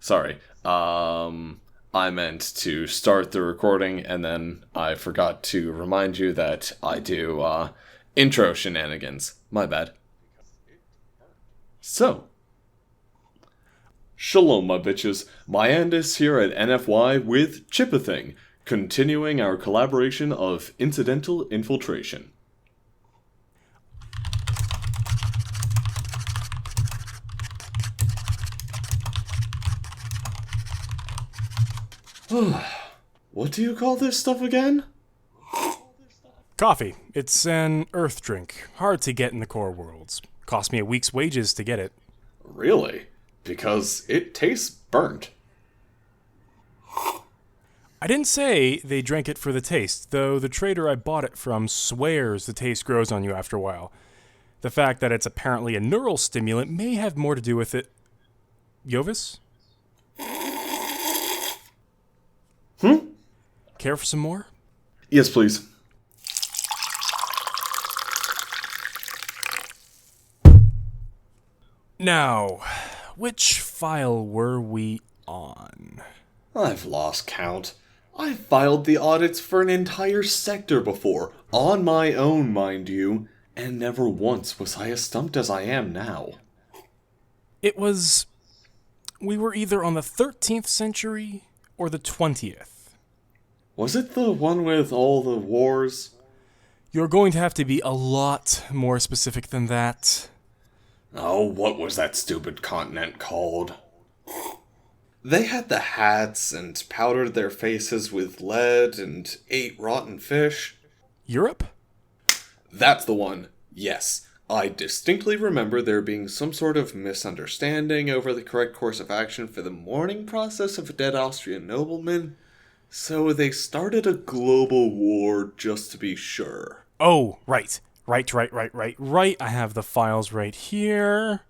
Sorry. I meant to start the recording, and then I forgot to remind you that I do, intro shenanigans. My bad. So, shalom, my bitches. Myandis here at NFY with Chipathing, continuing our collaboration of Incidental Infiltration. What do you call this stuff again? Coffee. It's an earth drink. Hard to get in the core worlds. Cost me a week's wages to get it. Really? Because it tastes burnt. I didn't say they drank it for the taste, though the trader I bought it from swears the taste grows on you after a while. The fact that it's apparently a neural stimulant may have more to do with it. Yovis? Care for some more? Yes, please. Now, which file were we on? I've lost count. I filed the audits for an entire sector before, on my own, mind you, and never once was I as stumped as I am now. We were either on the 13th century or the 20th. Was it the one with all the wars? You're going to have to be a lot more specific than that. Oh, what was that stupid continent called? They had the hats and powdered their faces with lead and ate rotten fish. Europe? That's the one, yes. I distinctly remember there being some sort of misunderstanding over the correct course of action for the mourning process of a dead Austrian nobleman, so they started a global war just to be sure. Oh, right. Right. I have the files right here.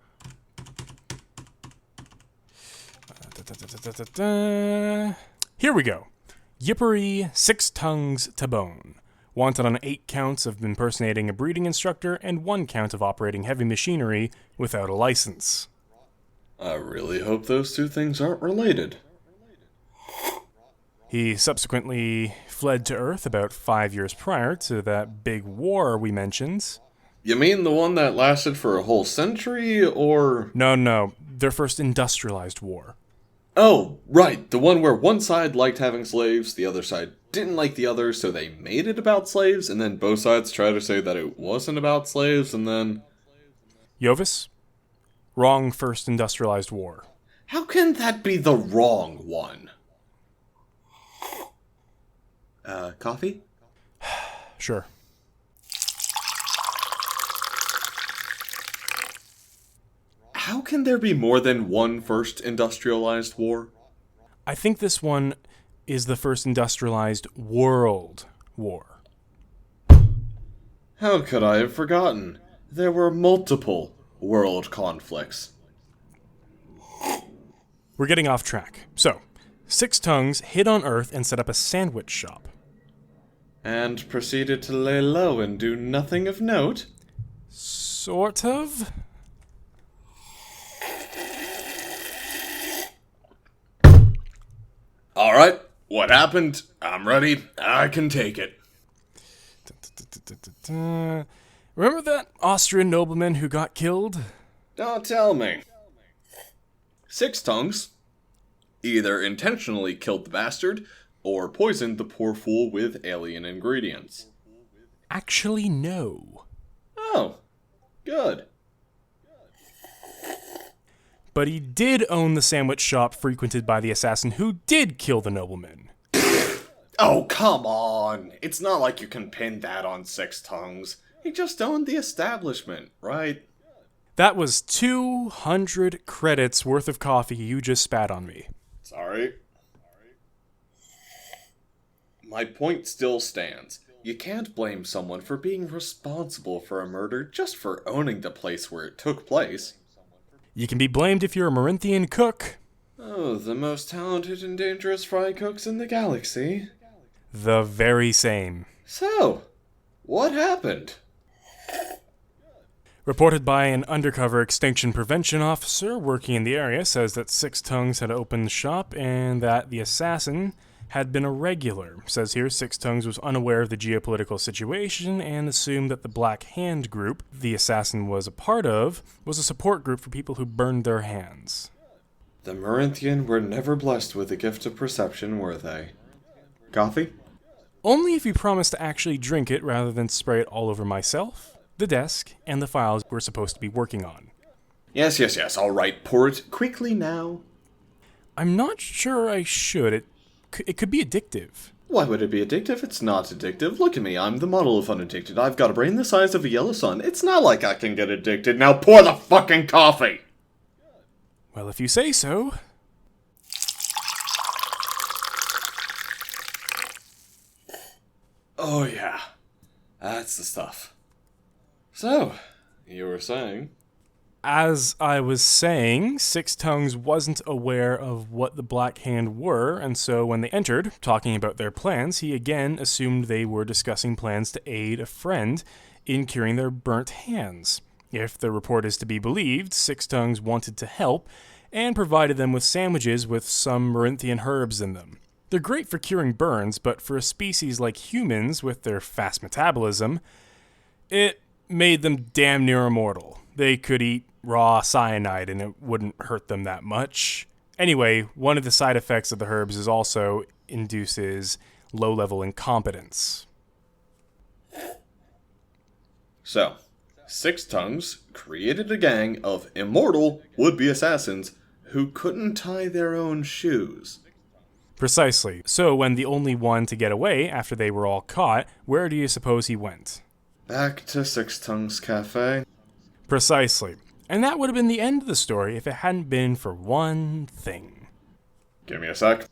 Here we go. Yippery, 6 tongues to bone. Wanted on 8 counts of impersonating a breeding instructor and 1 count of operating heavy machinery without a license. I really hope those two things aren't related. He subsequently fled to Earth about 5 years prior to that big war we mentioned. You mean the one that lasted for a whole century, or...? No, their first industrialized war. Oh, right, the one where one side liked having slaves, the other side didn't like the other, so they made it about slaves, and then both sides try to say that it wasn't about slaves, and then... Yovis? Wrong first industrialized war. How can that be the wrong one? Coffee? Sure. How can there be more than one first industrialized war? I think this one is the first industrialized world war. How could I have forgotten? There were multiple world conflicts. We're getting off track. So, 6 tongues hid on Earth and set up a sandwich shop. And proceeded to lay low and do nothing of note? Sort of? Alright, what happened? I'm ready. I can take it. Remember that Austrian nobleman who got killed? Don't tell me. 6 tongues either intentionally killed the bastard, or poisoned the poor fool with alien ingredients. Actually, no. Oh, good. But he did own the sandwich shop frequented by the assassin who did kill the nobleman. Oh, come on. It's not like you can pin that on 6 tongues. He just owned the establishment, right? That was 200 credits worth of coffee you just spat on me. Sorry. My point still stands. You can't blame someone for being responsible for a murder just for owning the place where it took place. You can be blamed if you're a Marinthian cook. Oh, the most talented and dangerous fry cooks in the galaxy. The very same. So, what happened? Reported by an undercover extinction prevention officer working in the area says that Six Tongues had opened the shop and that the assassin had been a regular. Says here Six Tongues was unaware of the geopolitical situation and assumed that the Black Hand group the assassin was a part of was a support group for people who burned their hands. The Marinthian were never blessed with the gift of perception, were they? Coffee? Only if you promise to actually drink it rather than spray it all over myself, the desk, and the files we're supposed to be working on. Yes, all right, pour it quickly now. I'm not sure I should. It could be addictive. Why would it be addictive? It's not addictive. Look at me, I'm the model of unaddicted. I've got a brain the size of a yellow sun. It's not like I can get addicted. Now pour the fucking coffee! Well, if you say so. Oh yeah, that's the stuff. So, you were saying? As I was saying, Six Tongues wasn't aware of what the Black Hand were, and so when they entered, talking about their plans, he again assumed they were discussing plans to aid a friend in curing their burnt hands. If the report is to be believed, Six Tongues wanted to help, and provided them with sandwiches with some Marinthian herbs in them. They're great for curing burns, but for a species like humans with their fast metabolism, it made them damn near immortal. They could eat raw cyanide and it wouldn't hurt them that much. Anyway, one of the side effects of the herbs is also induces low-level incompetence. So, Six Tongues created a gang of immortal would-be assassins who couldn't tie their own shoes. Precisely. So when the only one to get away after they were all caught, where do you suppose he went? Back to Six Tongues Cafe. Precisely. And that would have been the end of the story if it hadn't been for one thing. Give me a sec.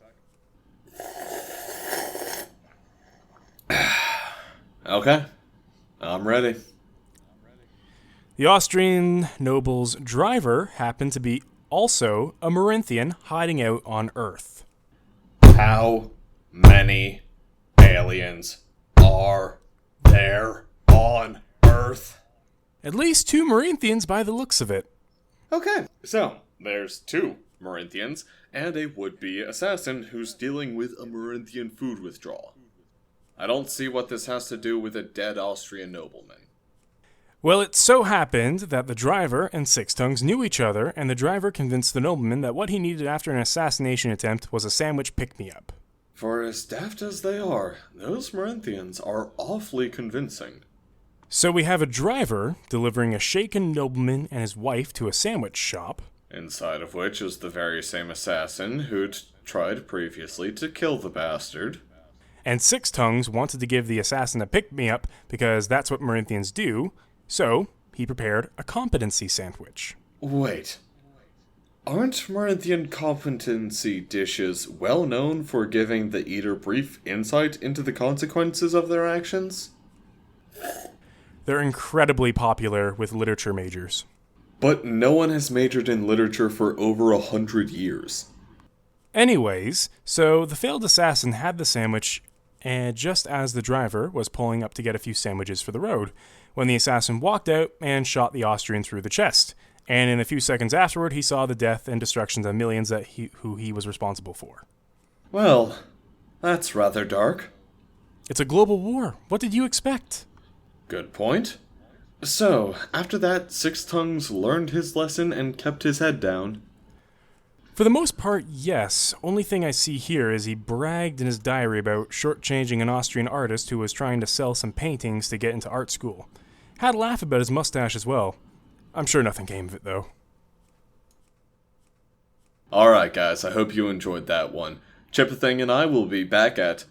Okay, I'm ready. The Austrian noble's driver happened to be also a Marinthian hiding out on Earth. How many aliens are there on Earth? At least 2 Marinthians by the looks of it. Okay, so there's 2 Marinthians and a would-be assassin who's dealing with a Marinthian food withdrawal. I don't see what this has to do with a dead Austrian nobleman. Well, it so happened that the driver and Six Tongues knew each other, and the driver convinced the nobleman that what he needed after an assassination attempt was a sandwich pick-me-up. For as daft as they are, those Marinthians are awfully convincing. So we have a driver delivering a shaken nobleman and his wife to a sandwich shop. Inside of which is the very same assassin who'd tried previously to kill the bastard. And Six Tongues wanted to give the assassin a pick-me-up because that's what Marinthians do, so he prepared a competency sandwich. Wait. Aren't Marinthian competency dishes well known for giving the eater brief insight into the consequences of their actions? They're incredibly popular with literature majors. But no one has majored in literature for over 100 years. Anyways, so the failed assassin had the sandwich, and just as the driver was pulling up to get a few sandwiches for the road, when the assassin walked out and shot the Austrian through the chest. And in a few seconds afterward, he saw the death and destruction of millions who he was responsible for. Well, that's rather dark. It's a global war. What did you expect? Good point. So, after that, Six Tongues learned his lesson and kept his head down. For the most part, yes. Only thing I see here is he bragged in his diary about shortchanging an Austrian artist who was trying to sell some paintings to get into art school. Had a laugh about his mustache as well. I'm sure nothing came of it, though. Alright guys, I hope you enjoyed that one. Chipthing and I will be back at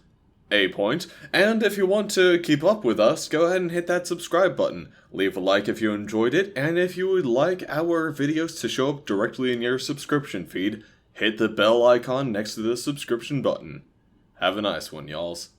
a point, and if you want to keep up with us, go ahead and hit that subscribe button. Leave a like if you enjoyed it, and if you would like our videos to show up directly in your subscription feed, hit the bell icon next to the subscription button. Have a nice one, y'alls.